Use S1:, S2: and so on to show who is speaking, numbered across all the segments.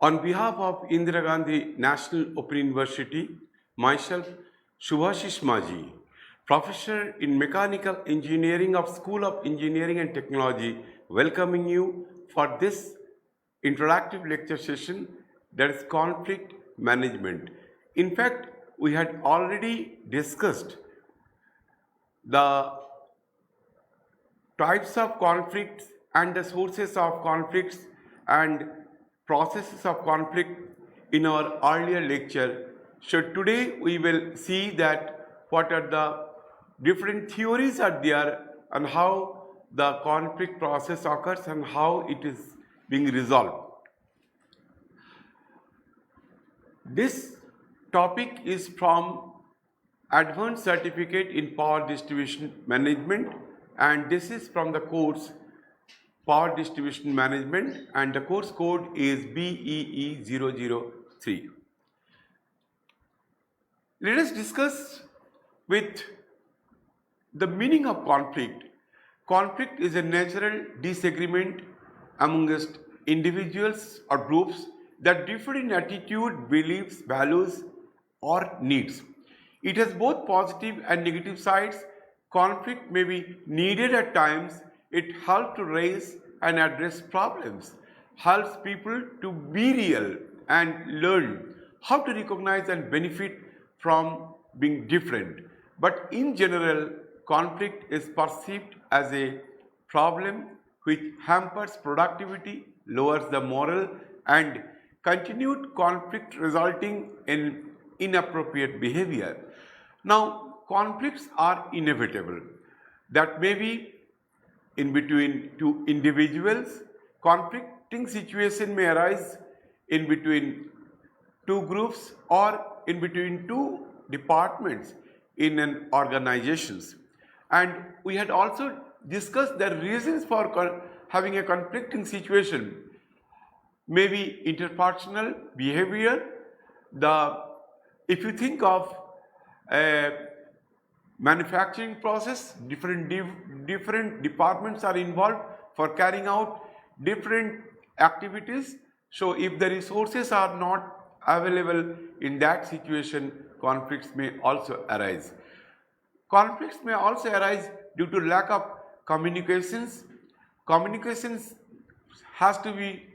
S1: On behalf of Indira Gandhi National Open University, myself, Subhashish Maji, Professor in Mechanical Engineering of School of Engineering and Technology, welcoming you for this interactive lecture session, that is conflict management. In fact, we had already discussed the types of conflicts and the sources of conflicts and processes of conflict in our earlier lecture. So today we will see that what are the different theories are there and how the conflict process occurs and how it is being resolved. This topic is from Advanced Certificate in Power Distribution Management, and this is from the course Power Distribution Management, and the course code is BEE003. Let us discuss with the meaning of conflict. Conflict is a natural disagreement amongst individuals or groups that differ in attitude, beliefs, values, or needs. It has both positive and negative sides. Conflict may be needed at times. It helps to raise and address problems, helps people to be real and learn how to recognize and benefit from being different. But in general, conflict is perceived as a problem which hampers productivity, lowers the morale, and continued conflict resulting in inappropriate behavior. Now, conflicts are inevitable. That may be in between two individuals. Conflicting situation may arise in between two groups or in between two departments in an organizations. And we had also discussed the reasons for having a conflicting situation. Maybe interpersonal behavior. If you think of a manufacturing process, different departments are involved for carrying out different activities. So if the resources are not available in that situation, conflicts may also arise. Conflicts may also arise due to lack of communications. Communications has to be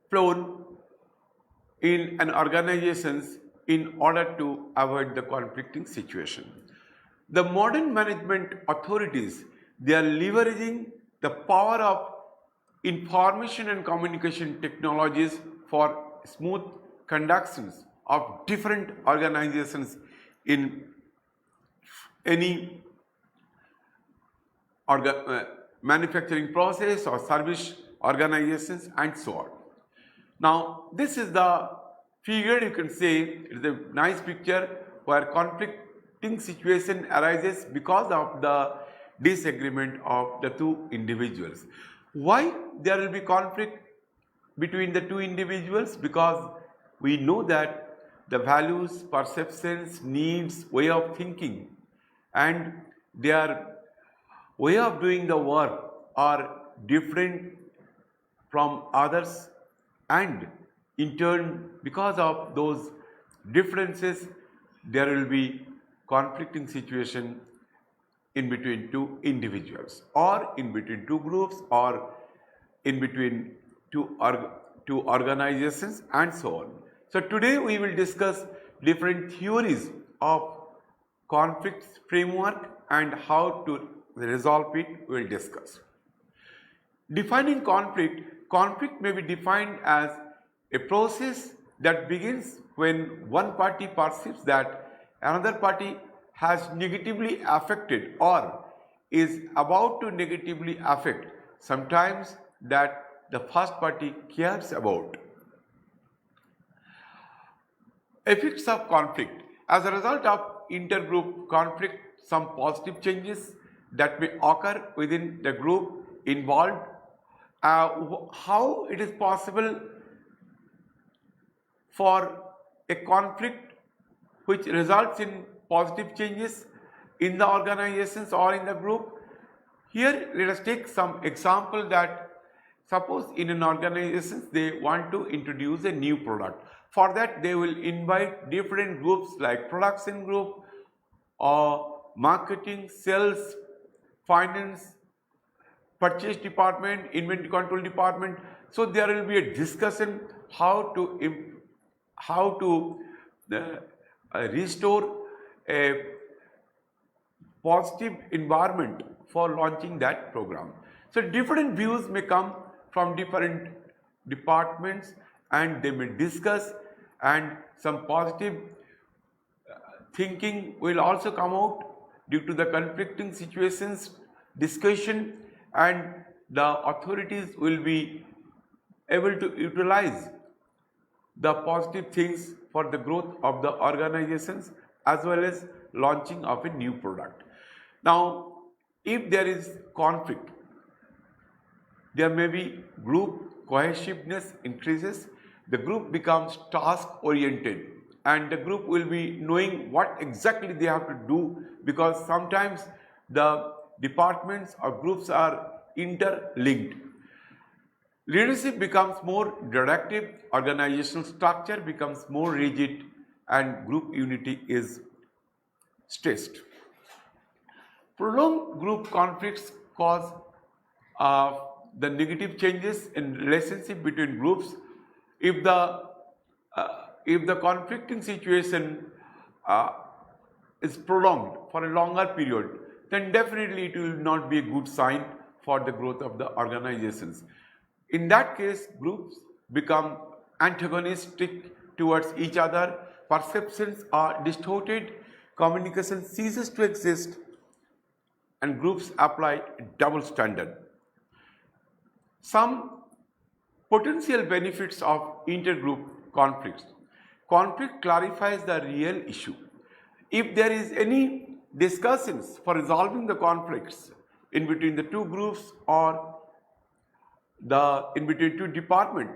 S1: flown in an organizations in order to avoid the conflicting situation. The modern management authorities, they are leveraging the power of information and communication technologies for smooth conductions of different organizations in any manufacturing process or service organizations and so on. Now, this is the figure, you can say it is a nice picture where conflicting situation arises because of the disagreement of the two individuals. Why there will be conflict between the two individuals? Because we know that the values, perceptions, needs, way of thinking and their way of doing the work are different from others, and in turn, because of those differences, there will be conflicting situation in between two individuals or in between two groups or in between two organizations and so on. So today we will discuss different theories of conflict framework and how to resolve it we will discuss. Defining conflict, conflict may be defined as a process that begins when one party perceives that another party has negatively affected or is about to negatively affect, sometimes that the first party cares about. Effects of conflict. As a result of intergroup conflict, some positive changes that may occur within the group involved. How it is possible for a conflict which results in positive changes in the organizations or in the group? Here let us take some example that Suppose in an organization they want to introduce a new product. For that they will invite different groups like production group or marketing, sales, finance, purchase department, inventory control department. So there will be a discussion how to restore a positive environment for launching that program. So different views may come from different departments and they may discuss, and some positive thinking will also come out due to the conflicting situations discussion, and the authorities will be able to utilize the positive things for the growth of the organizations as well as launching of a new product. Now, if there is conflict, there may be group cohesiveness increases, the group becomes task oriented, and the group will be knowing what exactly they have to do, because sometimes the departments or groups are interlinked. Leadership becomes more directive, organizational structure becomes more rigid, and group unity is stressed. Prolonged group conflicts cause the negative changes in relationship between groups. If the conflicting situation is prolonged for a longer period, then definitely it will not be a good sign for the growth of the organizations. In that case, groups become antagonistic towards each other, perceptions are distorted, communication ceases to exist, and groups apply double standard. Some potential benefits of intergroup conflicts. Conflict clarifies the real issue. If there is any discussions for resolving the conflicts in between the two groups or in between two departments,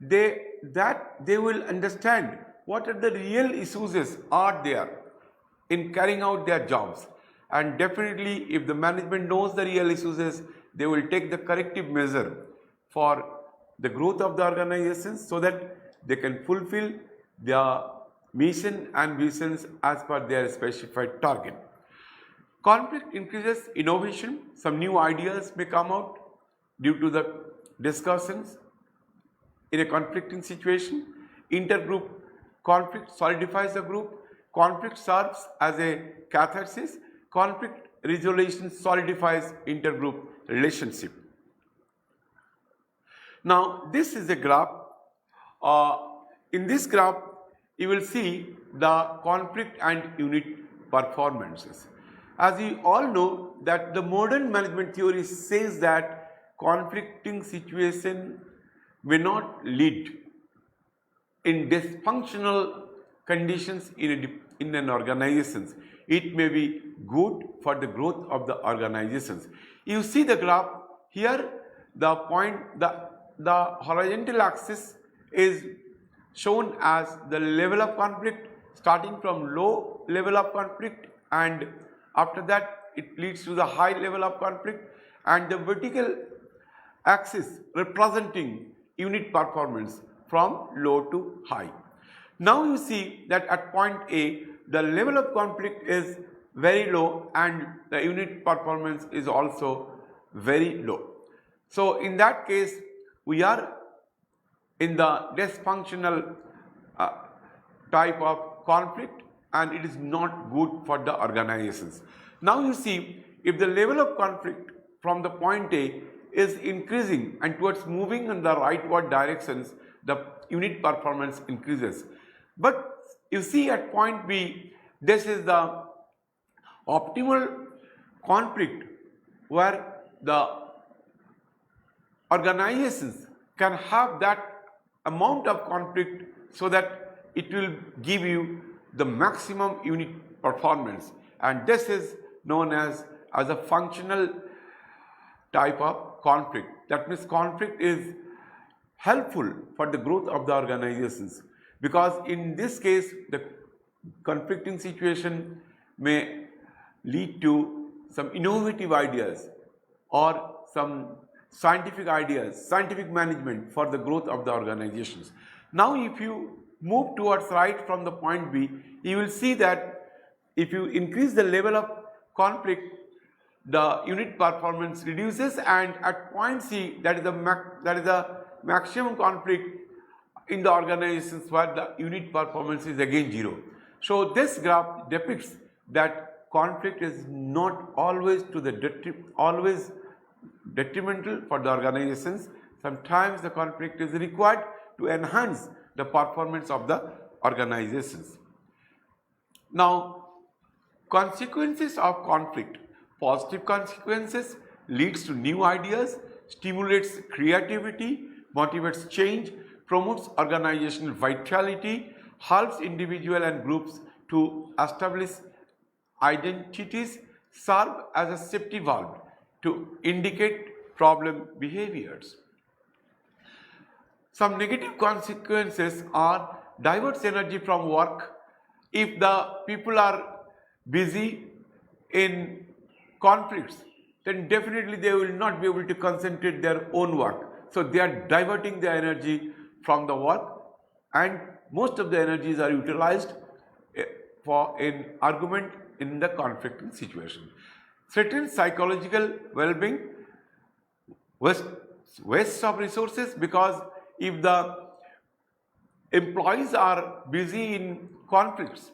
S1: they will understand what are the real issues are there in carrying out their jobs, and definitely if the management knows the real issues, they will take the corrective measure for the growth of the organizations so that they can fulfill their mission and visions as per their specified target. Conflict increases innovation. Some new ideas may come out due to the discussions in a conflicting situation. Intergroup conflict solidifies the group. Conflict serves as a catharsis. Conflict resolution solidifies intergroup relationship. Now, this is a graph. In this graph, you will see the conflict and unit performances. As you all know that the modern management theory says that conflicting situation may not lead in dysfunctional conditions in an organization. It may be good for the growth of the organizations. You see the graph here, the horizontal axis is shown as the level of conflict, starting from low level of conflict, and after that it leads to the high level of conflict, and the vertical axis representing unit performance from low to high. Now you see that at point A, the level of conflict is very low and the unit performance is also very low. So in that case, we are in the dysfunctional type of conflict, and it is not good for the organizations. Now you see, if the level of conflict from the point A is increasing and towards moving in the rightward directions, the unit performance increases. But you see at point B, this is the optimal conflict where the organizations can have that amount of conflict so that it will give you the maximum unit performance, and this is known as a functional type of conflict. That means conflict is helpful for the growth of the organizations, because in this case the conflicting situation may lead to some innovative ideas or some scientific ideas, scientific management for the growth of the organizations. Now, if you move towards right from the point B, you will see that if you increase the level of conflict, the unit performance reduces, and at point C, that is the maximum conflict in the organizations where the unit performance is again zero. So this graph depicts that conflict is not always detrimental for the organizations. Sometimes the conflict is required to enhance the performance of the organizations. Now, consequences of conflict. Positive consequences leads to new ideas, stimulates creativity, motivates change, promotes organizational vitality, helps individuals and groups to establish identities, serve as a safety valve to indicate problem behaviors. Some negative consequences are diverts energy from work. If the people are busy in conflicts, then definitely they will not be able to concentrate their own work. So they are diverting the energy from the work, and most of the energies are utilized for an argument in the conflicting situation. Threatens psychological well-being, waste of resources, because if the employees are busy in conflicts,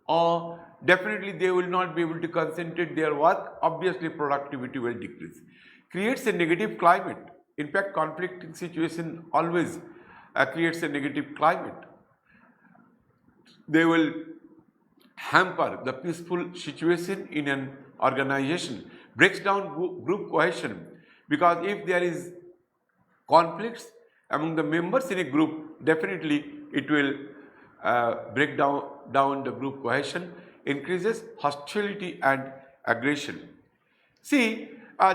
S1: or definitely they will not be able to concentrate their work, obviously productivity will decrease. Creates a negative climate. In fact, conflicting situation always creates a negative climate. They will hamper the peaceful situation in an organization, breaks down group cohesion, because if there is conflicts among the members in a group, definitely it will break down the group cohesion, increases hostility and aggression. See,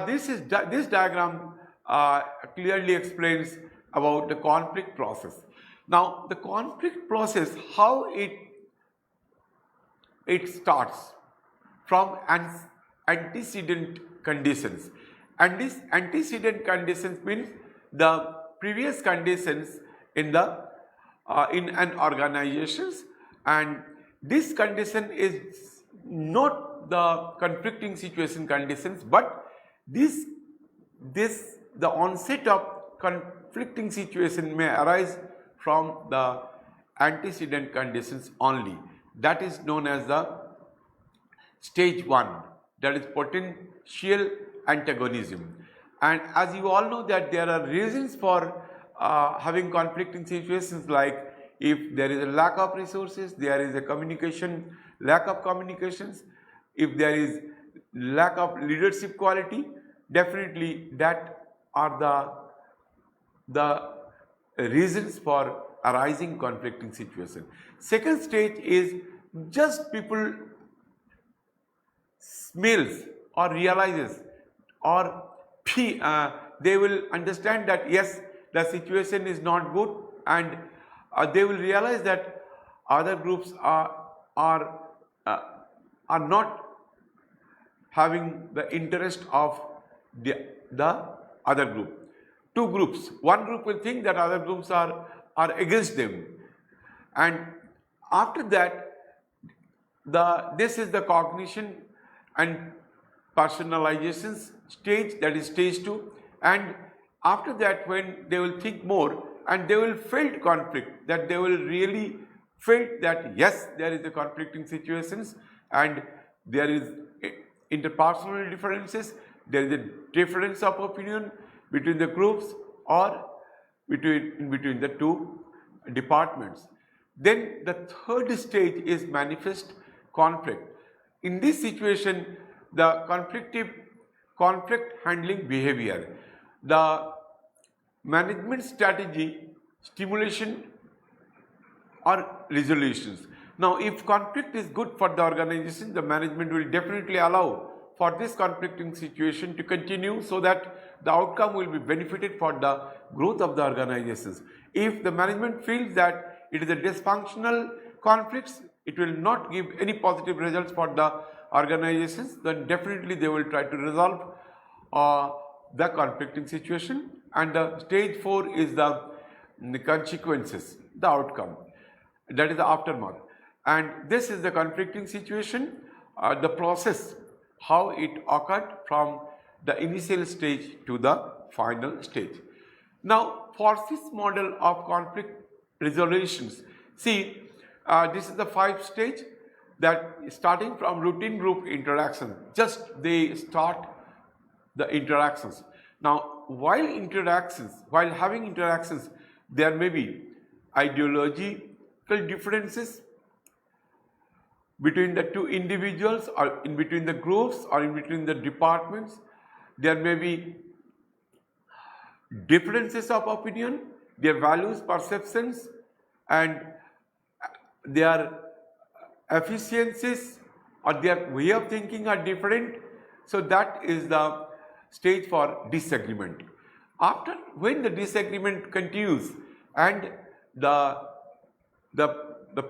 S1: this diagram clearly explains about the conflict process. Now, the conflict process, how it starts from antecedent conditions, and these antecedent conditions means the previous conditions in an organizations, and this condition is not the conflicting situation conditions, but the onset of conflicting situation may arise from the antecedent conditions only. That is known as the stage 1, that is potential antagonism. And as you all know that there are reasons for having conflicting situations, like if there is a lack of resources, there is a lack of communications, if there is lack of leadership quality, definitely that are the reasons for arising conflicting situation. Second stage is just people smells or realizes, or they will understand that yes, the situation is not good, and they will realize that other groups are not having the interest of the other group. Two groups, one group will think that other groups are against them, and after that this is the cognition and personalizations stage, that is stage 2, and after that when they will think more and they will felt conflict, that they will really felt that yes, there is a conflicting situations and there is interpersonal differences, there is a difference of opinion between the groups or between the two departments. Then the third stage is manifest conflict. In this situation, the conflict handling behavior, the management strategy, stimulation or resolutions. Now, if conflict is good for the organization, the management will definitely allow for this conflicting situation to continue, so that the outcome will be benefited for the growth of the organizations. If the management feels that it is a dysfunctional conflicts, it will not give any positive results for the organizations, then definitely they will try to resolve the conflicting situation, and the stage 4 is the consequences, the outcome, that is the aftermath. And this is the conflicting situation, the process, how it occurred from the initial stage to the final stage. Now, for this model of conflict resolutions, see, this is the 5 stage, that starting from routine group interaction, just they start the interactions. Now, while having interactions, there may be ideological differences between the two individuals, or in between the groups, or in between the departments. There may be differences of opinion, their values, perceptions, and their efficiencies or their way of thinking are different. So that is the stage for disagreement. After, when the disagreement continues and the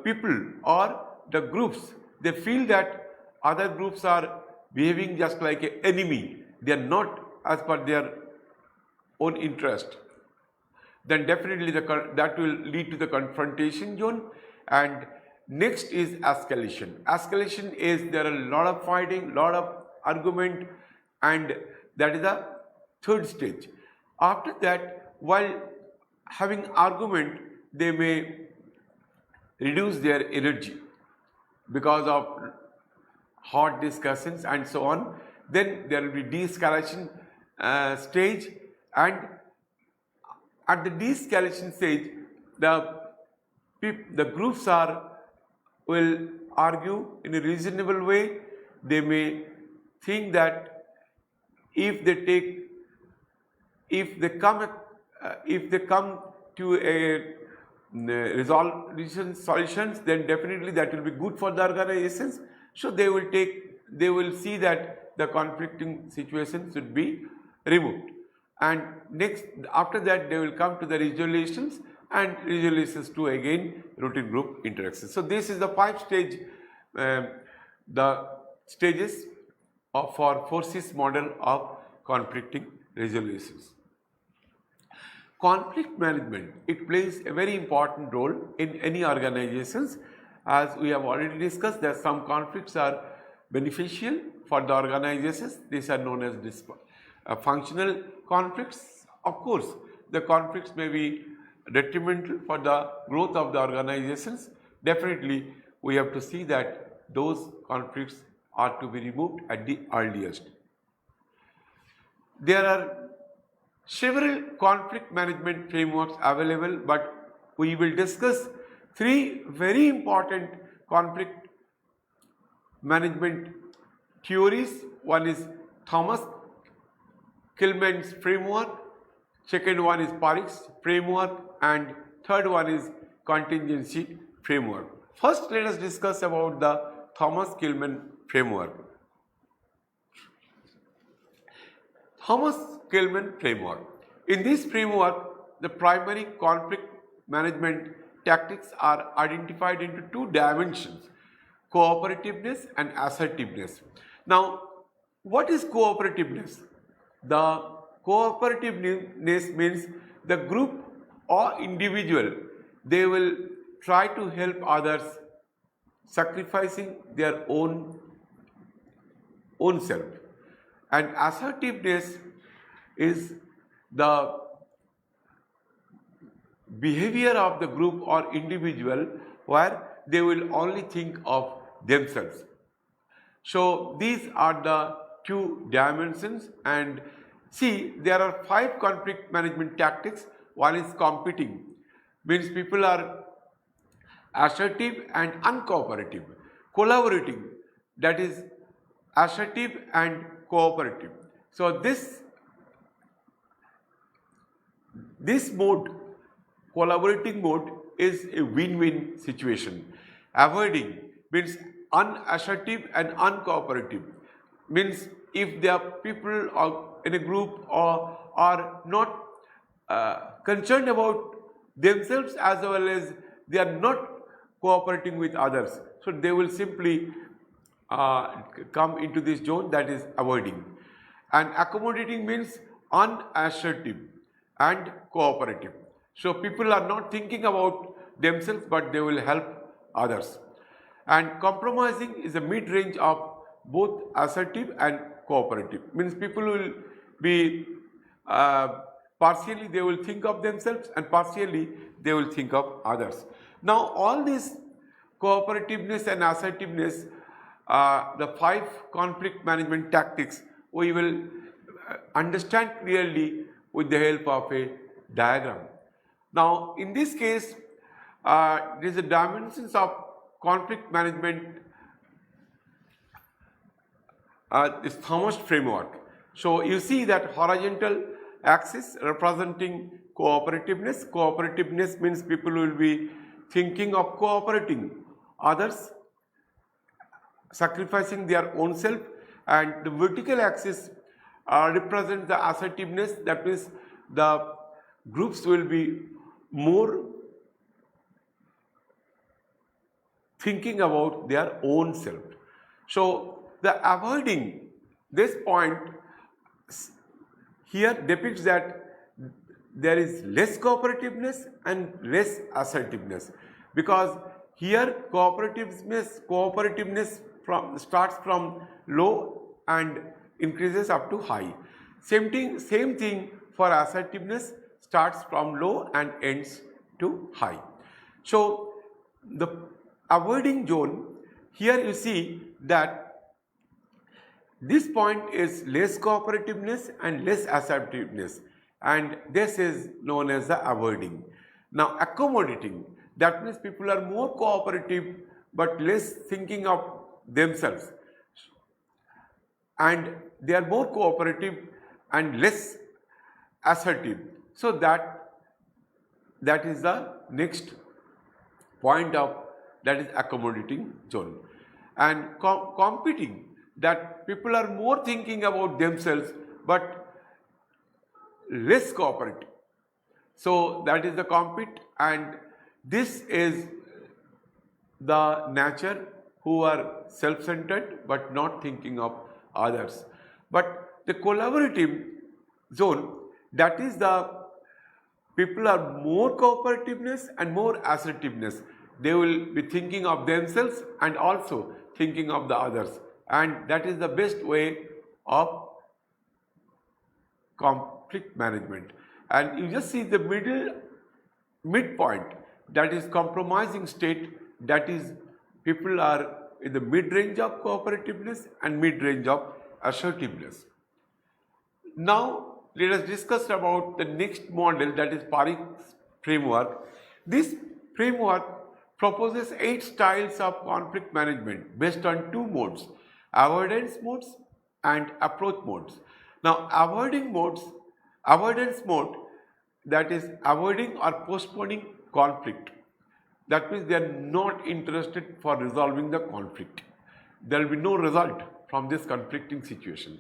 S1: people or the groups, they feel that other groups are behaving just like an enemy, they are not as per their own interest, then definitely that will lead to the confrontation zone. And next is escalation. Escalation is there are a lot of fighting, lot of argument, and that is the 3rd stage. After that, while having argument, they may reduce their energy because of hot discussions and so on. Then there will be de-escalation stage, and at the de-escalation stage, the groups will argue in a reasonable way. They may think that if they come to a resolution solutions, then definitely that will be good for the organizations. So they will see that the conflicting situation should be removed. And next, after that, they will come to the resolutions, and resolutions to again routine group interactions. So this is the 5 stage, the stages for forces model of conflicting resolutions. Conflict management, it plays a very important role in any organizations. As we have already discussed, that some conflicts are beneficial for the organizations. These are known as functional conflicts. Of course, the conflicts may be detrimental for the growth of the organizations. Definitely, we have to see that those conflicts are to be removed at the earliest. There are several conflict management frameworks available, but we will discuss 3 very important conflict management theories. One is Thomas Kilmann's framework, second one is Parikh's framework, and third one is contingency framework. First, let us discuss about the Thomas Kilmann framework. Thomas Kilmann framework. In this framework, the primary conflict management tactics are identified into 2 dimensions: cooperativeness and assertiveness. Now, what is cooperativeness? The cooperativeness means the group or individual, they will try to help others, sacrificing their own self. And assertiveness is the behavior of the group or individual where they will only think of themselves. So these are the 2 dimensions. And see, there are 5 conflict management tactics. One is competing, means people are assertive and uncooperative. Collaborating, that is assertive and cooperative. So this mode, collaborating mode, is a win-win situation. Avoiding means unassertive and uncooperative, means if there are people or in a group or are not concerned about themselves as well as they are not cooperating with others, so they will simply come into this zone, that is avoiding. And accommodating means unassertive and cooperative. So people are not thinking about themselves, but they will help others. And compromising is a mid-range of both assertive and cooperative. Means people will be partially they will think of themselves and partially they will think of others. Now all this cooperativeness and assertiveness, the 5 conflict management tactics, we will understand clearly with the help of a diagram. Now in this case, there is a dimensions of conflict management, this Thomas framework. So you see that horizontal axis representing cooperativeness. Cooperativeness means people will be thinking of cooperating others, sacrificing their own self, and the vertical axis represents the assertiveness. That means the groups will be more thinking about their own self. So the avoiding this point here depicts that there is less cooperativeness and less assertiveness, because here cooperativeness starts from low and increases up to high. Same thing for assertiveness, starts from low and ends to high. So the avoiding zone, here you see that this point is less cooperativeness and less assertiveness, and this is known as the avoiding. Now accommodating, that means people are more cooperative but less thinking of themselves, and they are more cooperative and less assertive. So that is the next point of, that is accommodating zone. And competing, that people are more thinking about themselves but less cooperative. So that is the compete, and this is the nature who are self-centered but not thinking of others. But the collaborative zone, that is the people are more cooperativeness and more assertiveness. They will be thinking of themselves and also thinking of the others, and that is the best way of conflict management. And you just see the midpoint, that is compromising state, that is people are in the mid-range of cooperativeness and mid-range of assertiveness. Now let us discuss about the next model, that is Parikh's framework. This framework proposes 8 styles of conflict management based on 2 modes, avoidance modes and approach modes. Now avoidance mode, that is avoiding or postponing conflict. That means they are not interested for resolving the conflict. There will be no result from this conflicting situation.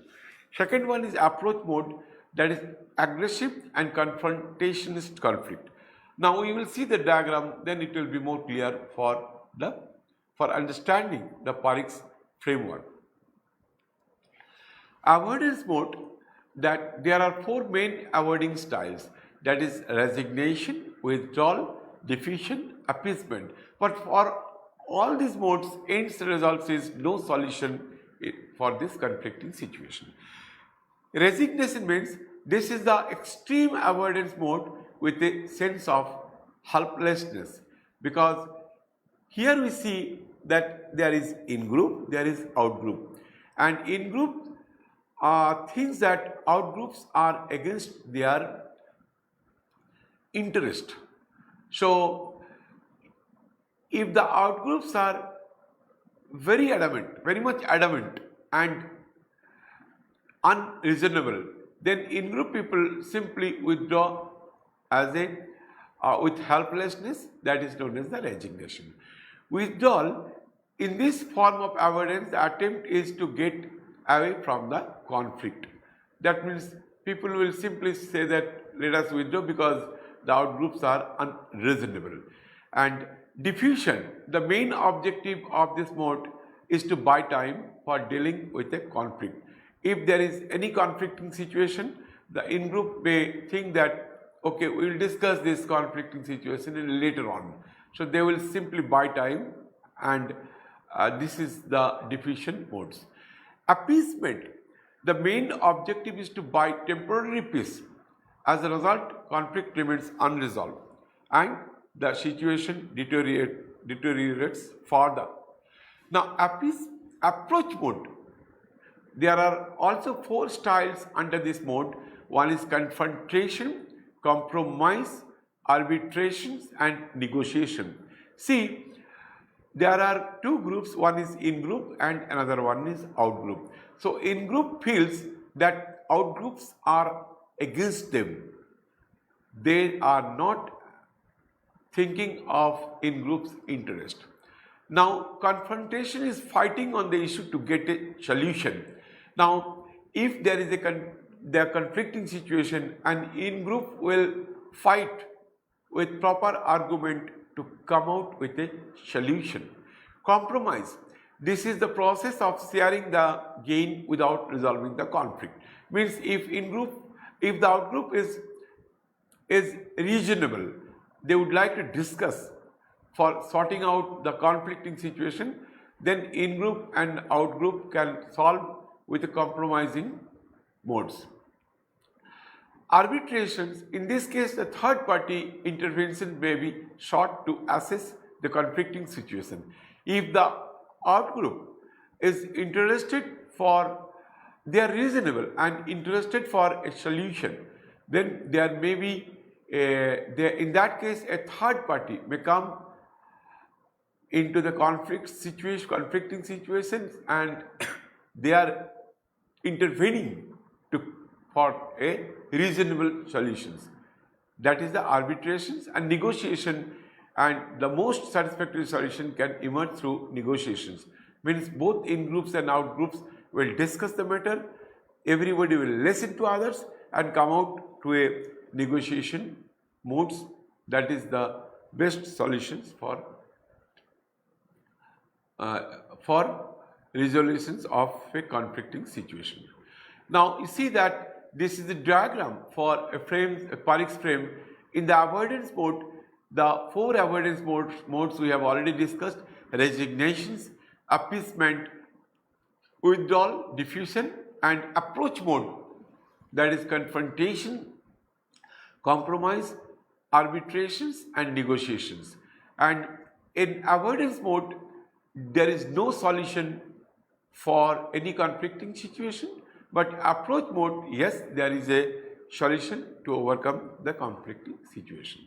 S1: Second one is approach mode, that is aggressive and confrontationist conflict. Now we will see the diagram, then it will be more clear for understanding the Parikh's framework. Avoidance mode, that there are 4 main avoiding styles, that is resignation, withdrawal, diffusion, appeasement. But for all these modes, ends results is no solution for this conflicting situation. Resignation means this is the extreme avoidance mode with a sense of helplessness, because here we see that there is in-group, there is out-group, and in-group thinks that out-groups are against their interest. So if the out-groups are very much adamant and unreasonable, then in-group people simply withdraw as a with helplessness, that is known as the resignation. Withdrawal, in this form of avoidance, the attempt is to get away from the conflict. That means people will simply say that let us withdraw because the outgroups are unreasonable. And diffusion, the main objective of this mode is to buy time for dealing with a conflict. If there is any conflicting situation, the in-group may think that, okay, we will discuss this conflicting situation later on. So they will simply buy time, and this is the diffusion modes. Appeasement. The main objective is to buy temporary peace. As a result, conflict remains unresolved and the situation deteriorates further. Now, approach mode. There are also 4 styles under this mode. One is confrontation, compromise, arbitrations, and negotiation. See, there are 2 groups, one is in-group and another one is out-group. So, in-group feels that out-groups are against them. They are not thinking of in-group's interest. Now, confrontation is fighting on the issue to get a solution. Now, if there is a conflicting situation, an in-group will fight with proper argument to come out with a solution. Compromise. This is the process of sharing the gain without resolving the conflict. Means if the out-group is reasonable, they would like to discuss for sorting out the conflicting situation, then in-group and out-group can solve with the compromising modes. Arbitrations, in this case the third party intervention may be sought to assess the conflicting situation. If the out-group is interested they are reasonable and interested for a solution, then there may be in that case a third party may come into the conflicting situations, and they are intervening for a reasonable solutions. That is the arbitrations and negotiation, and the most satisfactory solution can emerge through negotiations. Means both in-groups and out-groups will discuss the matter, everybody will listen to others and come out to a negotiation modes. That is the best solutions for resolutions of a conflicting situation. Now you see that this is the diagram for a Parekh's frame. In the avoidance mode, the 4 avoidance modes we have already discussed: resignations, appeasement, withdrawal, diffusion, and approach mode, that is confrontation, compromise, arbitrations, and negotiations. And in avoidance mode, there is no solution for any conflicting situation, but approach mode, yes, there is a solution to overcome the conflicting situation.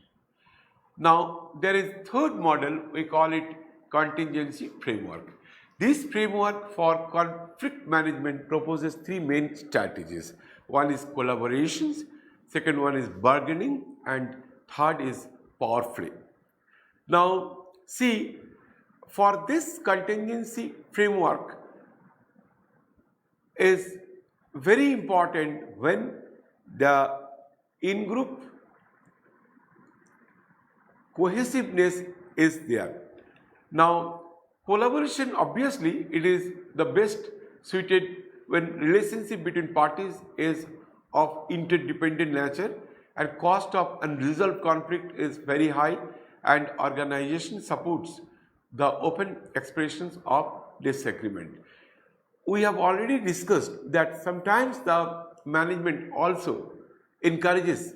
S1: Now there is third model, we call it contingency framework. This framework for conflict management proposes 3 main strategies. One is collaborations, second one is bargaining, and third is power play. Now see, for this contingency framework is very important when the in-group cohesiveness is there. Now collaboration, obviously it is the best suited when relationship between parties is of interdependent nature and cost of unresolved conflict is very high, and organization supports the open expressions of disagreement. We have already discussed that sometimes the management also encourages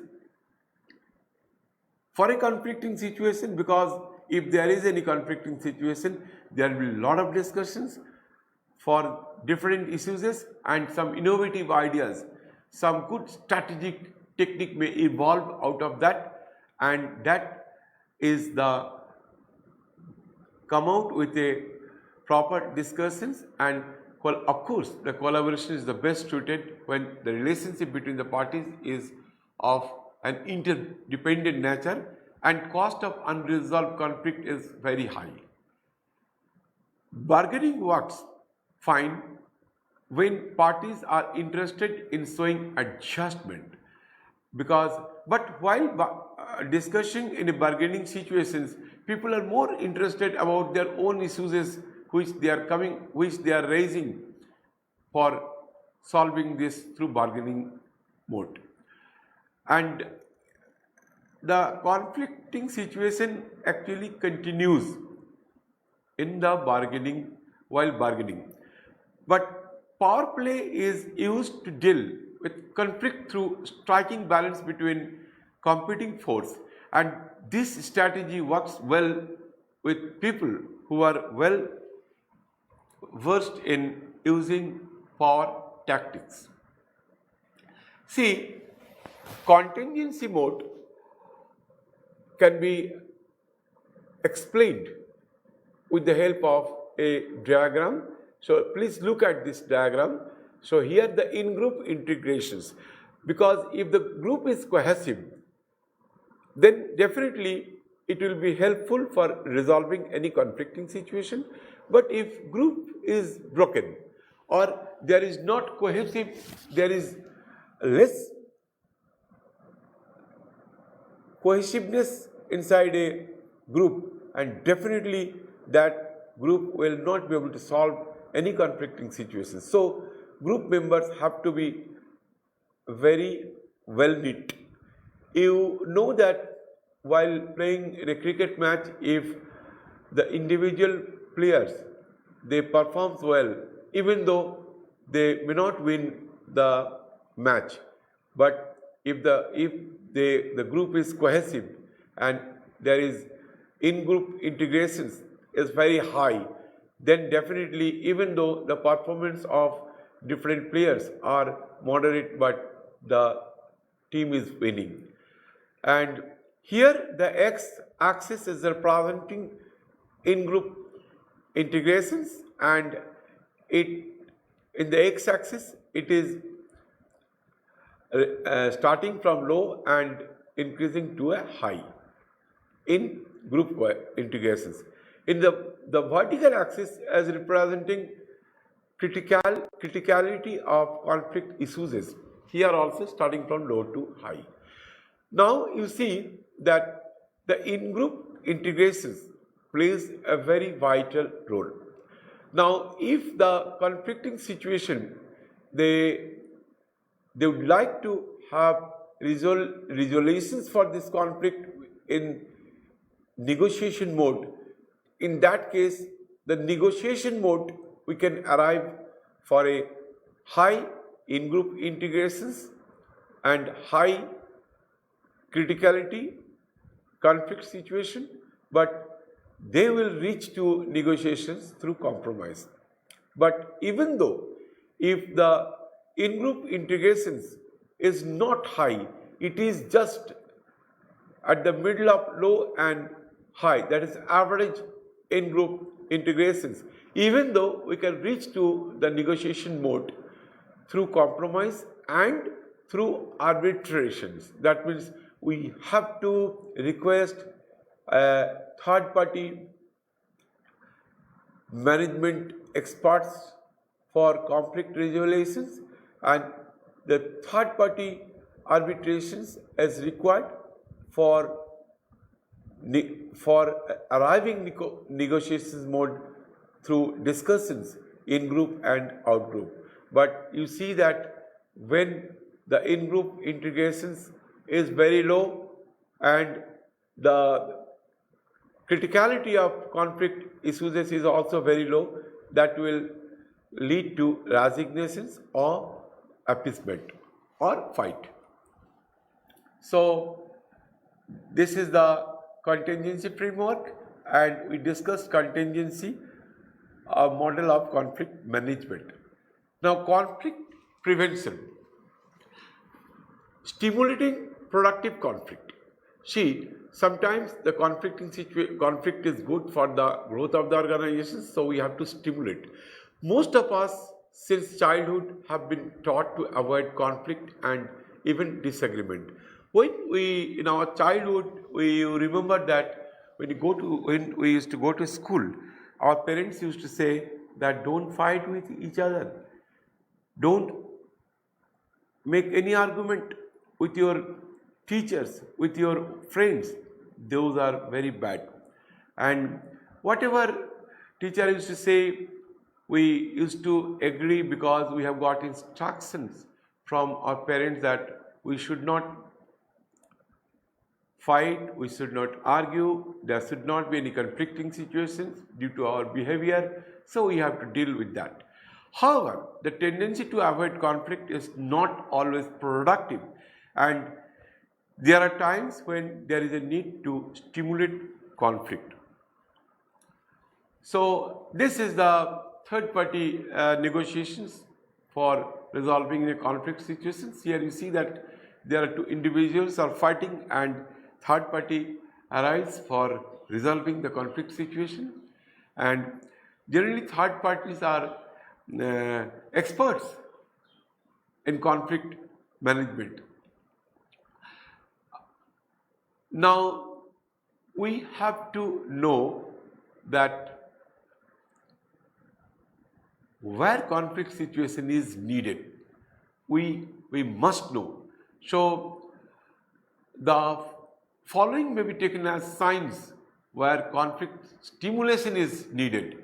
S1: for a conflicting situation, because if there is any conflicting situation, there will be a lot of discussions for different issues and some innovative ideas. Some good strategic technique may evolve out of that, and that is the come out with a proper discussions. And of course the collaboration is the best suited when the relationship between the parties is of an interdependent nature and cost of unresolved conflict is very high. Bargaining works fine when parties are interested in showing adjustment, but while discussing in a bargaining situations, people are more interested about their own issues which they are raising for solving this through bargaining mode. and the conflicting situation actually continues in the bargaining, while bargaining. But power play is used to deal with conflict through striking balance between competing force, and this strategy works well with people who are well versed in using power tactics. See, contingency mode can be explained with the help of a diagram. So please look at this diagram. So here the in-group integrations, because if the group is cohesive, then definitely it will be helpful for resolving any conflicting situation. But if group is broken or there is not cohesive, there is less cohesiveness inside a group, and definitely that group will not be able to solve any conflicting situations. So group members have to be very well knit. You know that while playing in a cricket match, if the individual players they perform well, even though they may not win the match, but if the group is cohesive and there is in-group integrations is very high, then definitely, even though the performance of different players are moderate, but the team is winning. And here the x-axis is representing in-group integrations, and in the x-axis it is starting from low and increasing to a high in group integrations. In the vertical axis as representing criticality of conflict issues, here also starting from low to high. Now you see that the in-group integrations plays a very vital role. Now if the conflicting situation they would like to have resolutions for this conflict in negotiation mode, in that case the negotiation mode we can arrive for a high in-group integrations and high criticality conflict situation, but they will reach to negotiations through compromise. But even though if the in-group integrations is not high, it is just at the middle of low and high, that is average in-group integrations, even though we can reach to the negotiation mode through compromise and through arbitrations. That means we have to request a third party management experts for conflict resolutions, and the third party arbitrations is required for arriving negotiations mode through discussions in group and out group. But you see that when the in group integrations is very low and the criticality of conflict issues is also very low, that will lead to resignations or appeasement or fight. So this is the contingency framework, and we discussed contingency, a model of conflict management. Now conflict prevention, stimulating productive conflict. See, sometimes the conflict is good for the growth of the organization, so we have to stimulate. Most of us since childhood have been taught to avoid conflict and even disagreement. When we, in our childhood, we remember that when we used to go to school, our parents used to say that don't fight with each other, don't make any argument with your teachers, with your friends. Those are very bad. And whatever teacher used to say, we used to agree because we have got instructions from our parents that we should not fight, we should not argue, there should not be any conflicting situations due to our behavior, so we have to deal with that. However, the tendency to avoid conflict is not always productive, and there are times when there is a need to stimulate conflict. So this is the third party negotiations for resolving the conflict situations. Here you see that there are two individuals are fighting and third party arrives for resolving the conflict situation, and generally third parties are experts in conflict management. Now we have to know that where conflict situation is needed, we must know. So the following may be taken as signs where conflict stimulation is needed.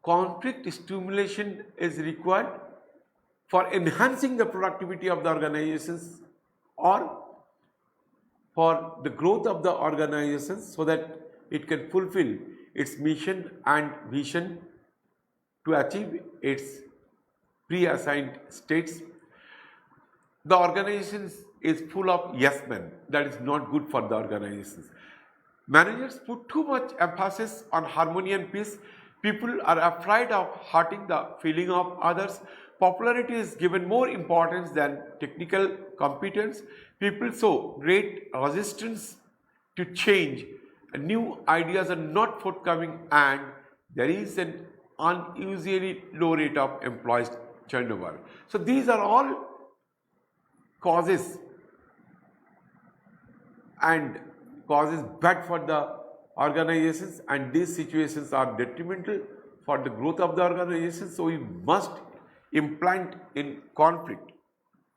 S1: Conflict stimulation is required for enhancing the productivity of the organizations or for the growth of the organizations so that it can fulfill its mission and vision to achieve its pre-assigned states. The organization is full of yes men. That is not good for the organizations. Managers put too much emphasis on harmony and peace. People are afraid of hurting the feeling of others. Popularity is given more importance than technical competence. People show great resistance to change. New ideas are not forthcoming, and there is an unusually low rate of employees turnover. So these are all causes and causes bad for the organizations, and these situations are detrimental for the growth of the organization. So we must implant in conflict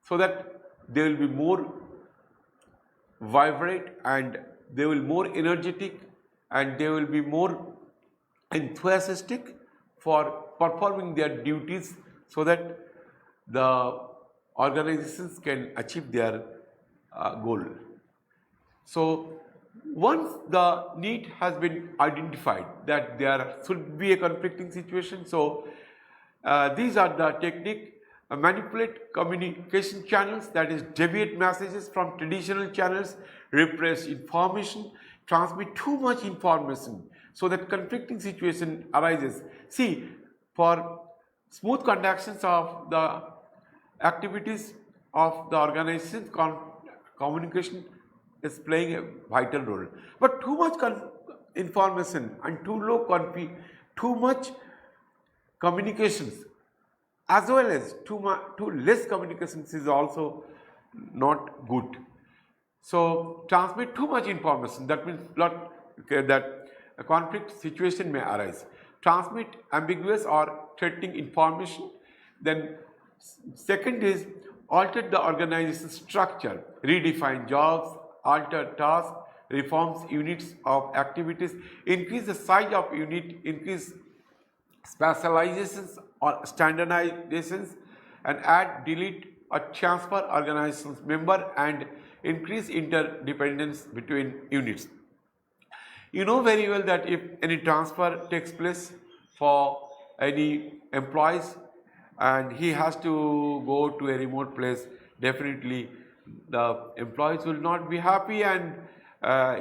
S1: so that they will be more vibrant and they will be more energetic and they will be more enthusiastic for performing their duties so that the organizations can achieve their goal. So once the need has been identified that there should be a conflicting situation, so these are the technique: manipulate communication channels, that is deviate messages from traditional channels, repress information, transmit too much information so that conflicting situation arises. See, for smooth conductions of the activities of the organization, communication is playing a vital role. But too much information and too much communications as well as too less communications is also not good. So transmit too much information, that means that a conflict situation may arise. Transmit ambiguous or threatening information. Then second is alter the organization structure, redefine jobs, alter tasks, reforms units of activities, increase the size of unit, increase specializations or standardizations, and add, delete or transfer organizations member and increase interdependence between units. You know very well that if any transfer takes place for any employees and he has to go to a remote place, definitely the employees will not be happy and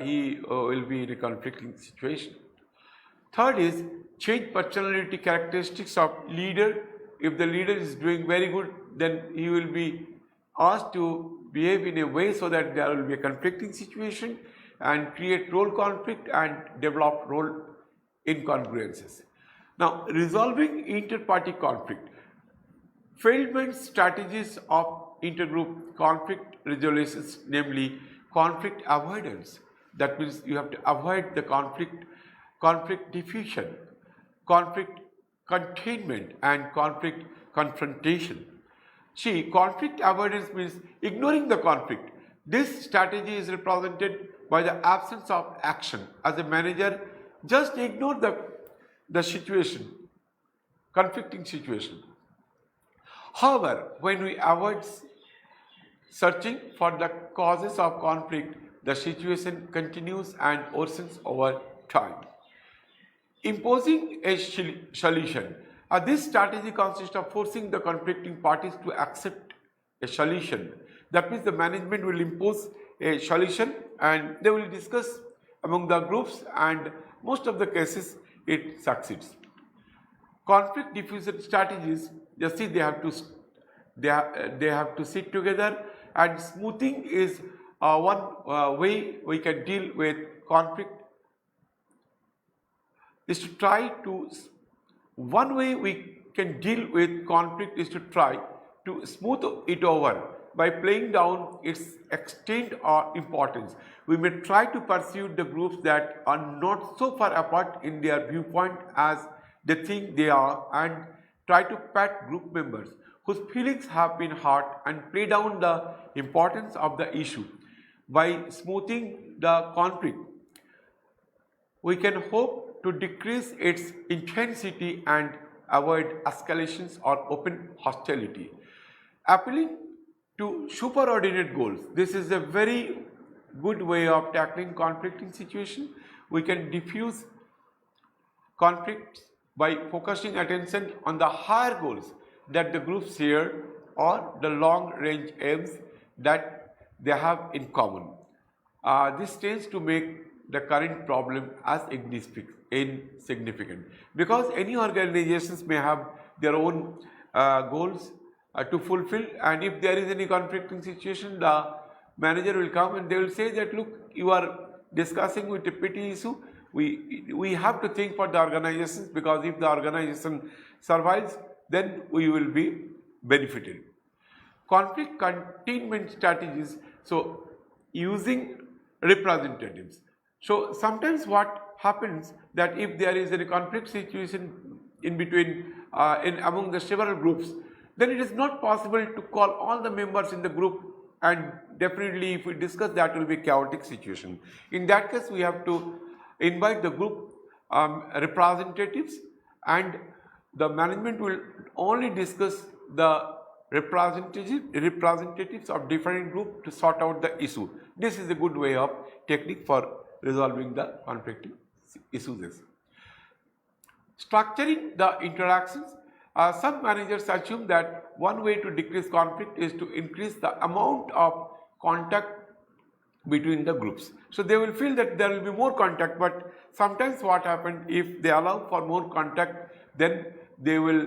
S1: he will be in a conflicting situation. Third is change personality characteristics of leader. If the leader is doing very good, then he will be asked to behave in a way so that there will be a conflicting situation and create role conflict and develop role incongruences. Now, resolving inter-party conflict. Failed strategies of intergroup conflict resolutions, namely conflict avoidance. That means you have to avoid the conflict diffusion, conflict containment, and conflict confrontation. See, conflict avoidance means ignoring the conflict. This strategy is represented by the absence of action. As a manager, just ignore the situation, conflicting situation. However, when we avoid Searching for the causes of conflict, the situation continues and worsens over time. Imposing a solution. This strategy consists of forcing the conflicting parties to accept a solution. That means the management will impose a solution and they will discuss among the groups, and most of the cases it succeeds. Conflict diffusion strategies, you see, they have to sit together, and smoothing is one way we can deal with conflict. Is to try to, one way we can deal with conflict is to try to smooth it over by playing down its extent or importance. We may try to pursue the groups that are not so far apart in their viewpoint as they think they are, and try to pat group members whose feelings have been hurt and play down the importance of the issue. By smoothing the conflict, we can hope to decrease its intensity and avoid escalations or open hostility. Appealing to superordinate goals. This is a very good way of tackling conflicting situation. We can diffuse conflicts by focusing attention on the higher goals that the groups share or the long range aims that they have in common. This tends to make the current problem as insignificant, because any organizations may have their own goals to fulfill, and if there is any conflicting situation, the manager will come and they will say that, look, you are discussing with a petty issue, we have to think for the organizations, because if the organization survives, then we will be benefited. Conflict containment strategies, so using representatives. So sometimes what happens that if there is a conflict situation in between among the several groups, then it is not possible to call all the members in the group, and definitely if we discuss, that will be chaotic situation. In that case, we have to invite the group representatives, and the management will only discuss the representatives of different groups to sort out the issue. This is a good way of technique for resolving the conflicting issues. Structuring the interactions. Some managers assume that one way to decrease conflict is to increase the amount of contact between the groups. So they will feel that there will be more contact, but sometimes what happens, if they allow for more contact, then they will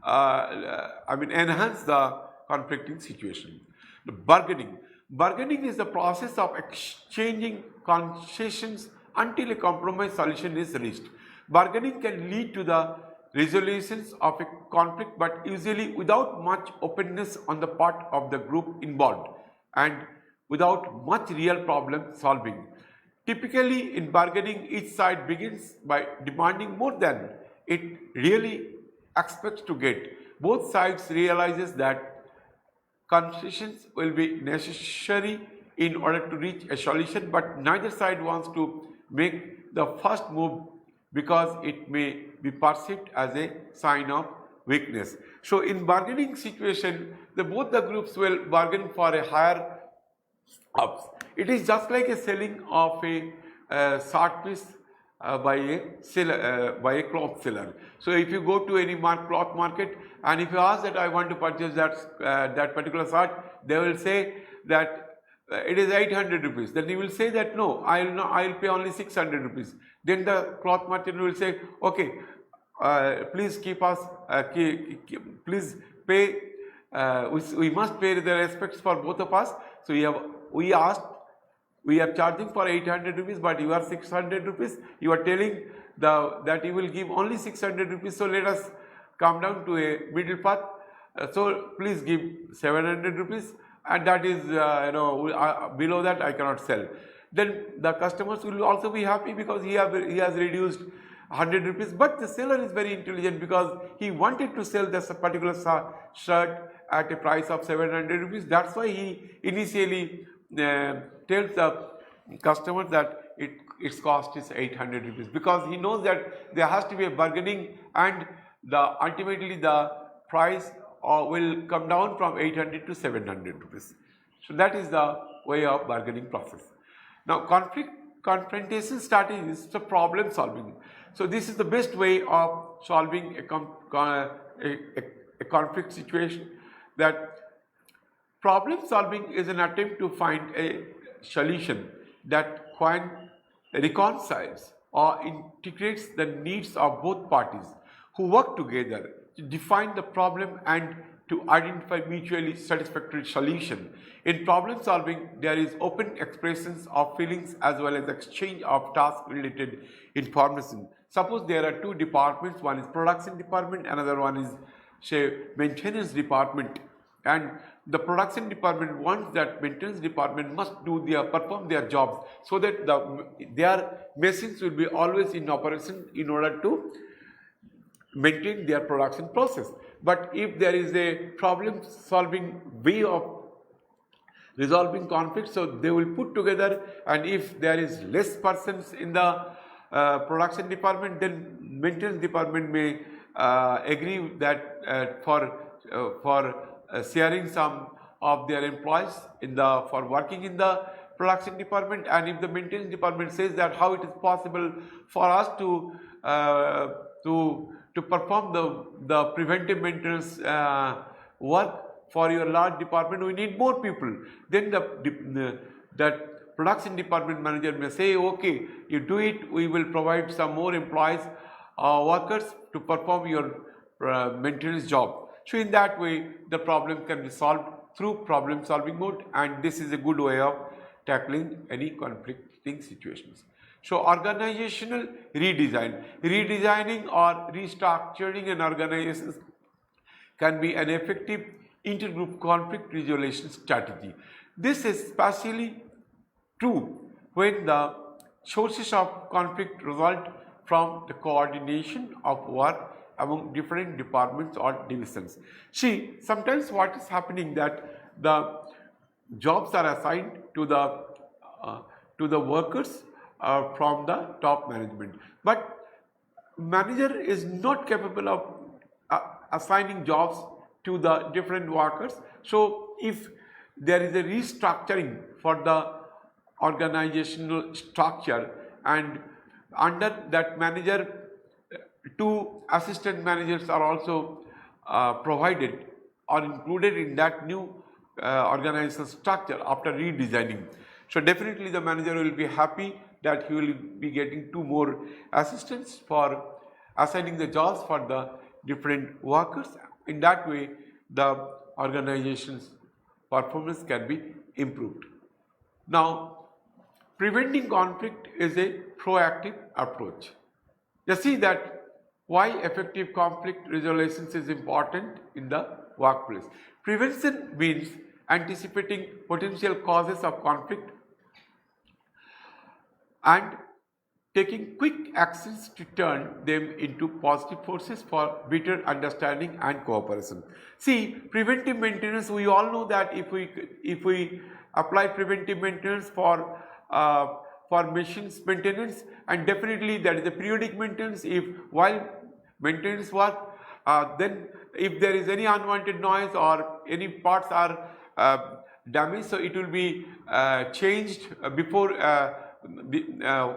S1: enhance the conflicting situation. The bargaining. Bargaining is the process of exchanging concessions until a compromise solution is reached. Bargaining can lead to the resolutions of a conflict, but usually without much openness on the part of the group involved and without much real problem solving. Typically in bargaining, each side begins by demanding more than it really expects to get. Both sides realizes that concessions will be necessary in order to reach a solution, but neither side wants to make the first move because it may be perceived as a sign of weakness. So in bargaining situation, both the groups will bargain for a higher ups. It is just like a selling of a short piece by a cloth seller. So if you go to any cloth market and if you ask that I want to purchase that particular shirt, they will say that it is 800 rupees. Then you will say that no, I will pay only 600 rupees. Then the cloth merchant will say, okay, please keep us, please pay. We must pay the respects for both of us. So we are charging for 800 rupees, but you are 600 rupees. You are telling that you will give only 600 rupees. So let us come down to a middle path. So please give 700 rupees, and that is below that I cannot sell. Then the customers will also be happy because he has reduced 100 rupees. But the seller is very intelligent because he wanted to sell this particular shirt at a price of 700 rupees. That's why he initially tells the customer that its cost is 800 rupees, because he knows that there has to be a bargaining, and ultimately the price will come down from 800 to 700 rupees. So that is the way of bargaining process. Now confrontation strategy is the problem solving. So this is the best way of solving a conflict situation. That problem solving is an attempt to find a solution that reconciles or integrates the needs of both parties who work together to define the problem and to identify mutually satisfactory solution. In problem solving, there is open expressions of feelings as well as exchange of task related information. Suppose there are two departments, one is production department, another one is say maintenance department, and the production department wants that maintenance department must perform their jobs so that their machines will be always in operation in order to maintain their production process. But if there is a problem solving way of resolving conflicts, so they will put together, and if there is less persons in the production department, then maintenance department may agree that for sharing some of their employees for working in the production department. And if the maintenance department says that how it is possible for us to perform the preventive maintenance work for your large department, we need more people, then that production department manager may say, okay, you do it, we will provide some more employees, workers to perform your maintenance job. So in that way the problem can be solved through problem solving mode, and this is a good way of tackling any conflicting situations. So organizational redesigning or restructuring an organization can be an effective intergroup conflict resolution strategy. This is especially true when the sources of conflict result from the coordination of work among different departments or divisions. See, sometimes what is happening that the jobs are assigned to the workers from the top management, but manager is not capable of assigning jobs to the different workers. So if there is a restructuring for the organizational structure, and under that manager, two assistant managers are also provided or included in that new organizational structure after redesigning. So definitely the manager will be happy that he will be getting two more assistants for assigning the jobs for the different workers. In that way the organization's performance can be improved. Now, preventing conflict is a proactive approach. You see that why effective conflict resolution is important in the workplace. Prevention means anticipating potential causes of conflict and taking quick actions to turn them into positive forces for better understanding and cooperation. See, preventive maintenance, we all know that if we apply preventive maintenance for machines maintenance, and definitely that is a periodic maintenance. If while maintenance work, then if there is any unwanted noise or any parts are damaged, so it will be changed before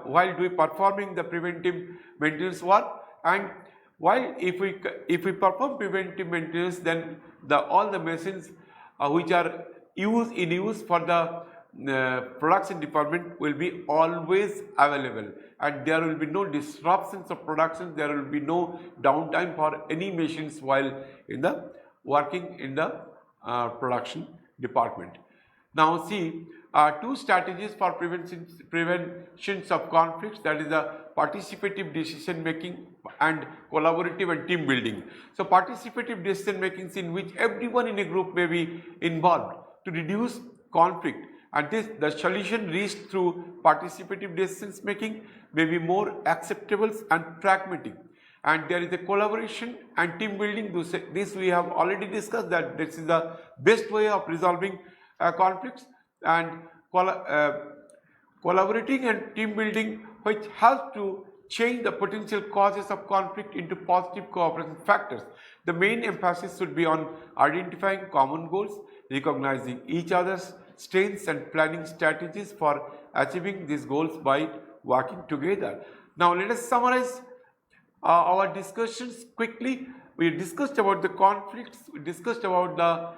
S1: while we performing the preventive maintenance work. And while if we perform preventive maintenance, then all the machines which are in use for the production department will be always available, and there will be no disruptions of production, there will be no downtime for any machines while working in the production department. Now see, two strategies for preventions of conflicts, that is the participative decision making and collaborative and team building. So participative decision making is in which everyone in a group may be involved to reduce conflict, and the solution reached through participative decision making may be more acceptable and pragmatic. And there is a collaboration and team building. This we have already discussed, that this is the best way of resolving conflicts. And collaborating and team building, which helps to change the potential causes of conflict into positive cooperation factors. The main emphasis should be on identifying common goals, recognizing each other's strengths and planning strategies for achieving these goals by working together. Now let us summarize our discussions quickly. We discussed about the conflicts, we discussed about the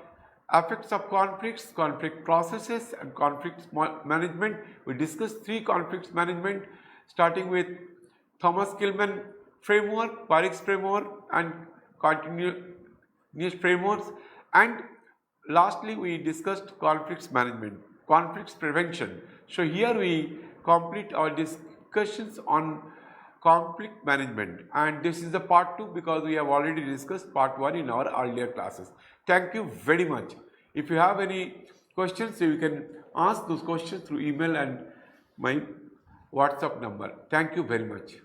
S1: effects of conflicts, conflict processes and conflict management. We discussed 3 conflicts management, starting with Thomas Kilmann framework, Parik's framework and continuous frameworks, and lastly we discussed conflicts management, conflicts prevention. So here we complete our discussions on conflict management, and this is the part 2 because we have already discussed part 1 in our earlier classes. Thank you very much. If you have any questions, you can ask those questions through email and my WhatsApp number. Thank you very much.